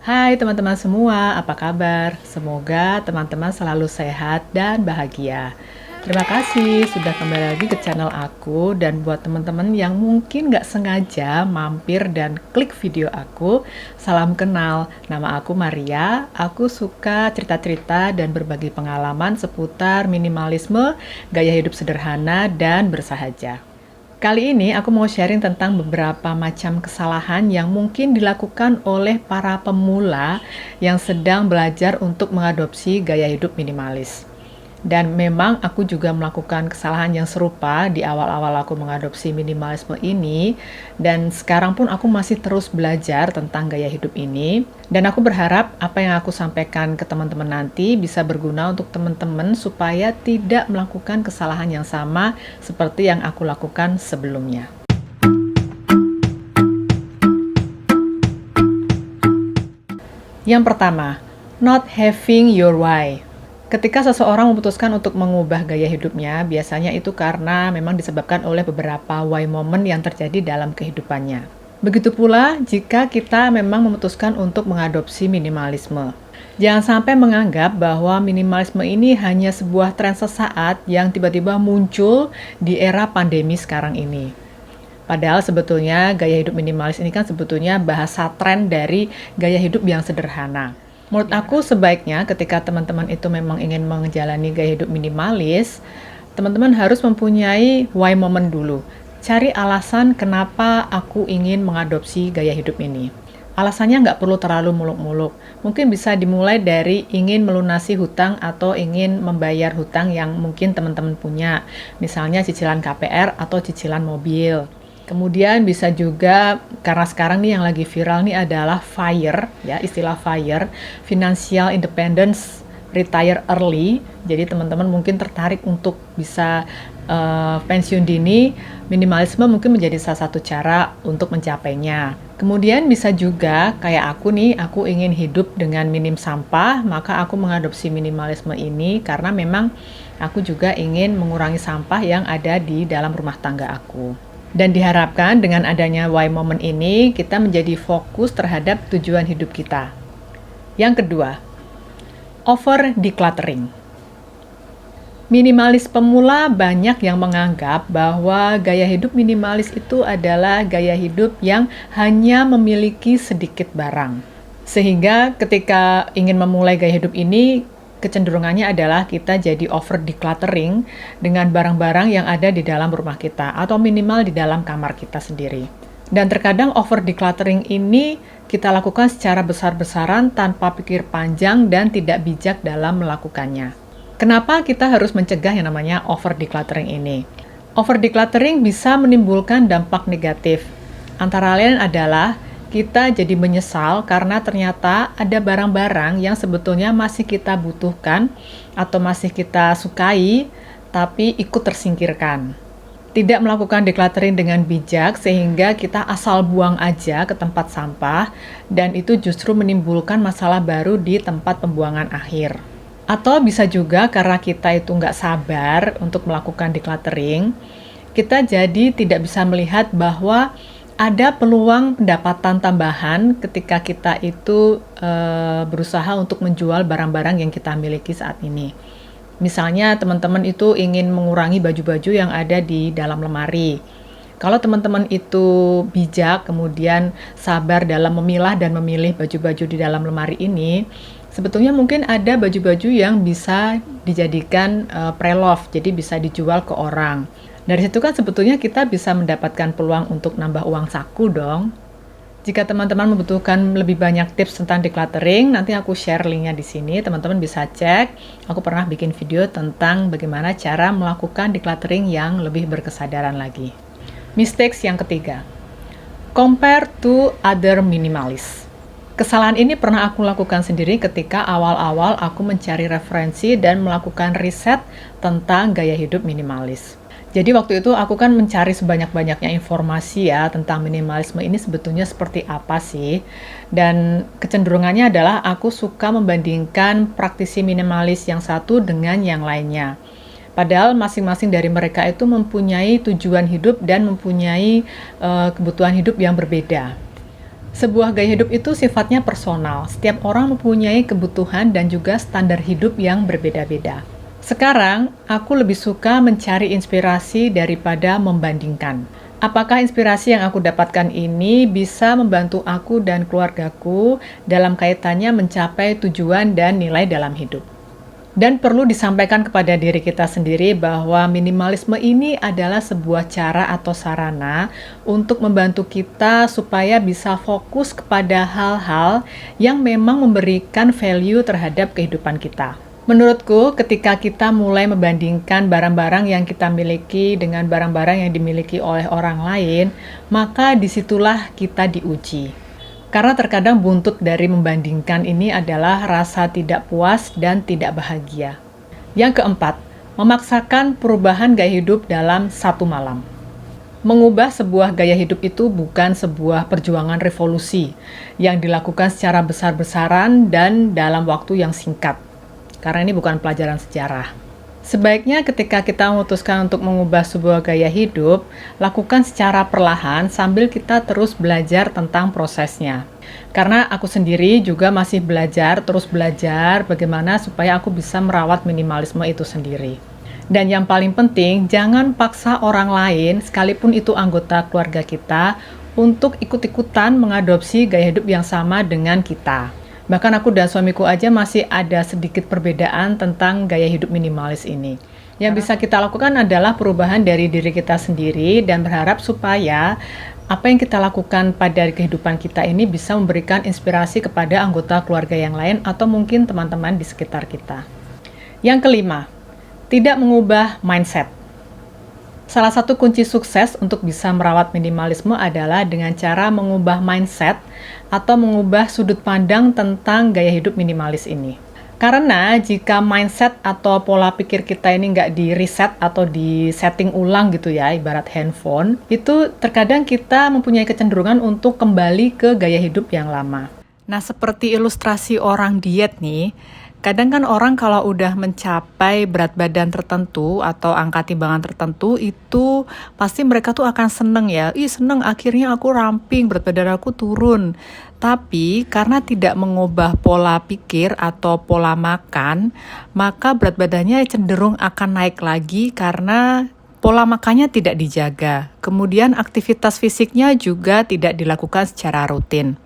Hai teman-teman semua, apa kabar? Semoga teman-teman selalu sehat dan bahagia. Terima kasih sudah kembali lagi ke channel aku, dan buat teman-teman yang mungkin nggak sengaja mampir dan klik video aku, salam kenal. Nama aku Maria, aku suka cerita-cerita dan berbagi pengalaman seputar minimalisme, gaya hidup sederhana, dan bersahaja. Kali ini aku mau sharing tentang beberapa macam kesalahan yang mungkin dilakukan oleh para pemula yang sedang belajar untuk mengadopsi gaya hidup minimalis. Dan memang aku juga melakukan kesalahan yang serupa di awal-awal aku mengadopsi minimalisme ini, dan sekarang pun aku masih terus belajar tentang gaya hidup ini. Dan aku berharap apa yang aku sampaikan ke teman-teman nanti bisa berguna untuk teman-teman supaya tidak melakukan kesalahan yang sama seperti yang aku lakukan sebelumnya. Yang pertama, not having your why. Ketika seseorang memutuskan untuk mengubah gaya hidupnya, biasanya itu karena memang disebabkan oleh beberapa why moment yang terjadi dalam kehidupannya. Begitu pula jika kita memang memutuskan untuk mengadopsi minimalisme. Jangan sampai menganggap bahwa minimalisme ini hanya sebuah tren sesaat yang tiba-tiba muncul di era pandemi sekarang ini. Padahal sebetulnya gaya hidup minimalis ini kan sebetulnya bahasa tren dari gaya hidup yang sederhana. Menurut aku sebaiknya ketika teman-teman itu memang ingin menjalani gaya hidup minimalis, teman-teman harus mempunyai why moment dulu. Cari alasan kenapa aku ingin mengadopsi gaya hidup ini. Alasannya nggak perlu terlalu muluk-muluk. Mungkin bisa dimulai dari ingin melunasi hutang atau ingin membayar hutang yang mungkin teman-teman punya. Misalnya cicilan KPR atau cicilan mobil. Kemudian bisa juga, karena sekarang nih yang lagi viral nih adalah FIRE, ya, istilah FIRE, Financial Independence Retire Early. Jadi teman-teman mungkin tertarik untuk bisa pensiun dini, minimalisme mungkin menjadi salah satu cara untuk mencapainya. Kemudian bisa juga kayak aku nih, aku ingin hidup dengan minim sampah, maka aku mengadopsi minimalisme ini karena memang aku juga ingin mengurangi sampah yang ada di dalam rumah tangga aku. Dan diharapkan dengan adanya why moment ini, kita menjadi fokus terhadap tujuan hidup kita. Yang kedua, over decluttering. Minimalis pemula banyak yang menganggap bahwa gaya hidup minimalis itu adalah gaya hidup yang hanya memiliki sedikit barang. Sehingga ketika ingin memulai gaya hidup ini, kecenderungannya adalah kita jadi over decluttering dengan barang-barang yang ada di dalam rumah kita atau minimal di dalam kamar kita sendiri. Dan terkadang over decluttering ini kita lakukan secara besar-besaran tanpa pikir panjang dan tidak bijak dalam melakukannya. Kenapa kita harus mencegah yang namanya over decluttering ini? Over decluttering bisa menimbulkan dampak negatif. Antara lain adalah kita jadi menyesal karena ternyata ada barang-barang yang sebetulnya masih kita butuhkan atau masih kita sukai, tapi ikut tersingkirkan. Tidak melakukan decluttering dengan bijak sehingga kita asal buang aja ke tempat sampah, dan itu justru menimbulkan masalah baru di tempat pembuangan akhir. Atau bisa juga karena kita itu nggak sabar untuk melakukan decluttering, kita jadi tidak bisa melihat bahwa ada peluang pendapatan tambahan ketika kita itu berusaha untuk menjual barang-barang yang kita miliki saat ini. Misalnya teman-teman itu ingin mengurangi baju-baju yang ada di dalam lemari. Kalau teman-teman itu bijak, kemudian sabar dalam memilah dan memilih baju-baju di dalam lemari ini, sebetulnya mungkin ada baju-baju yang bisa dijadikan pre-love, jadi bisa dijual ke orang. Dari situ kan sebetulnya kita bisa mendapatkan peluang untuk nambah uang saku dong. Jika teman-teman membutuhkan lebih banyak tips tentang decluttering, nanti aku share linknya di sini, teman-teman bisa cek. Aku pernah bikin video tentang bagaimana cara melakukan decluttering yang lebih berkesadaran lagi. Mistakes yang ketiga, compare to other minimalist. Kesalahan ini pernah aku lakukan sendiri ketika awal-awal aku mencari referensi dan melakukan riset tentang gaya hidup minimalis. Jadi waktu itu aku kan mencari sebanyak-banyaknya informasi ya tentang minimalisme ini sebetulnya seperti apa sih. Dan kecenderungannya adalah aku suka membandingkan praktisi minimalis yang satu dengan yang lainnya. Padahal masing-masing dari mereka itu mempunyai tujuan hidup dan mempunyai kebutuhan hidup yang berbeda. Sebuah gaya hidup itu sifatnya personal. Setiap orang mempunyai kebutuhan dan juga standar hidup yang berbeda-beda. Sekarang, aku lebih suka mencari inspirasi daripada membandingkan. Apakah inspirasi yang aku dapatkan ini bisa membantu aku dan keluargaku dalam kaitannya mencapai tujuan dan nilai dalam hidup? Dan perlu disampaikan kepada diri kita sendiri bahwa minimalisme ini adalah sebuah cara atau sarana untuk membantu kita supaya bisa fokus kepada hal-hal yang memang memberikan value terhadap kehidupan kita. Menurutku, ketika kita mulai membandingkan barang-barang yang kita miliki dengan barang-barang yang dimiliki oleh orang lain, maka disitulah kita diuji. Karena terkadang buntut dari membandingkan ini adalah rasa tidak puas dan tidak bahagia. Yang keempat, memaksakan perubahan gaya hidup dalam satu malam. Mengubah sebuah gaya hidup itu bukan sebuah perjuangan revolusi yang dilakukan secara besar-besaran dan dalam waktu yang singkat. Karena ini bukan pelajaran sejarah. Sebaiknya ketika kita memutuskan untuk mengubah sebuah gaya hidup, lakukan secara perlahan sambil kita terus belajar tentang prosesnya. Karena aku sendiri juga masih terus belajar bagaimana supaya aku bisa merawat minimalisme itu sendiri. Dan yang paling penting, jangan paksa orang lain, sekalipun itu anggota keluarga kita, untuk ikut-ikutan mengadopsi gaya hidup yang sama dengan kita. Bahkan aku dan suamiku aja masih ada sedikit perbedaan tentang gaya hidup minimalis ini. Yang bisa kita lakukan adalah perubahan dari diri kita sendiri dan berharap supaya apa yang kita lakukan pada kehidupan kita ini bisa memberikan inspirasi kepada anggota keluarga yang lain atau mungkin teman-teman di sekitar kita. Yang kelima, tidak mengubah mindset. Salah satu kunci sukses untuk bisa merawat minimalisme adalah dengan cara mengubah mindset atau mengubah sudut pandang tentang gaya hidup minimalis ini. Karena jika mindset atau pola pikir kita ini nggak di-reset atau di-setting ulang gitu ya, ibarat handphone, itu terkadang kita mempunyai kecenderungan untuk kembali ke gaya hidup yang lama. Nah, seperti ilustrasi orang diet nih, kadang kan orang kalau udah mencapai berat badan tertentu atau angka timbangan tertentu itu pasti mereka tuh akan seneng ya. Ih seneng akhirnya aku ramping, berat badan aku turun. Tapi karena tidak mengubah pola pikir atau pola makan, maka berat badannya cenderung akan naik lagi karena pola makannya tidak dijaga. Kemudian aktivitas fisiknya juga tidak dilakukan secara rutin.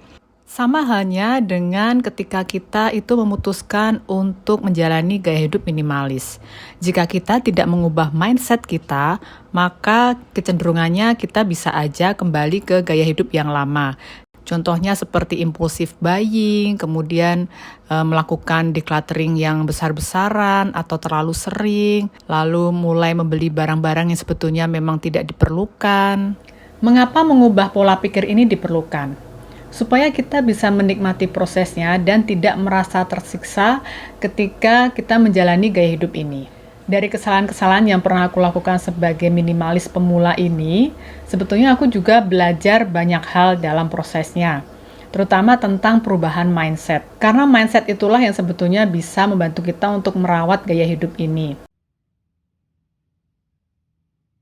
Sama halnya dengan ketika kita itu memutuskan untuk menjalani gaya hidup minimalis. Jika kita tidak mengubah mindset kita, maka kecenderungannya kita bisa aja kembali ke gaya hidup yang lama. Contohnya seperti impulsive buying, kemudian melakukan decluttering yang besar-besaran atau terlalu sering, lalu mulai membeli barang-barang yang sebetulnya memang tidak diperlukan. Mengapa mengubah pola pikir ini diperlukan? Supaya kita bisa menikmati prosesnya dan tidak merasa tersiksa ketika kita menjalani gaya hidup ini. Dari kesalahan-kesalahan yang pernah aku lakukan sebagai minimalis pemula ini, sebetulnya aku juga belajar banyak hal dalam prosesnya, terutama tentang perubahan mindset. Karena mindset itulah yang sebetulnya bisa membantu kita untuk merawat gaya hidup ini.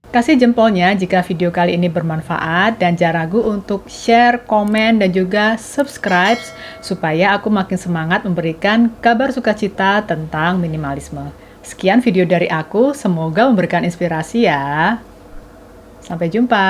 Kasih jempolnya jika video kali ini bermanfaat dan jangan ragu untuk share, komen, dan juga subscribe supaya aku makin semangat memberikan kabar sukacita tentang minimalisme. Sekian video dari aku, semoga memberikan inspirasi ya. Sampai jumpa.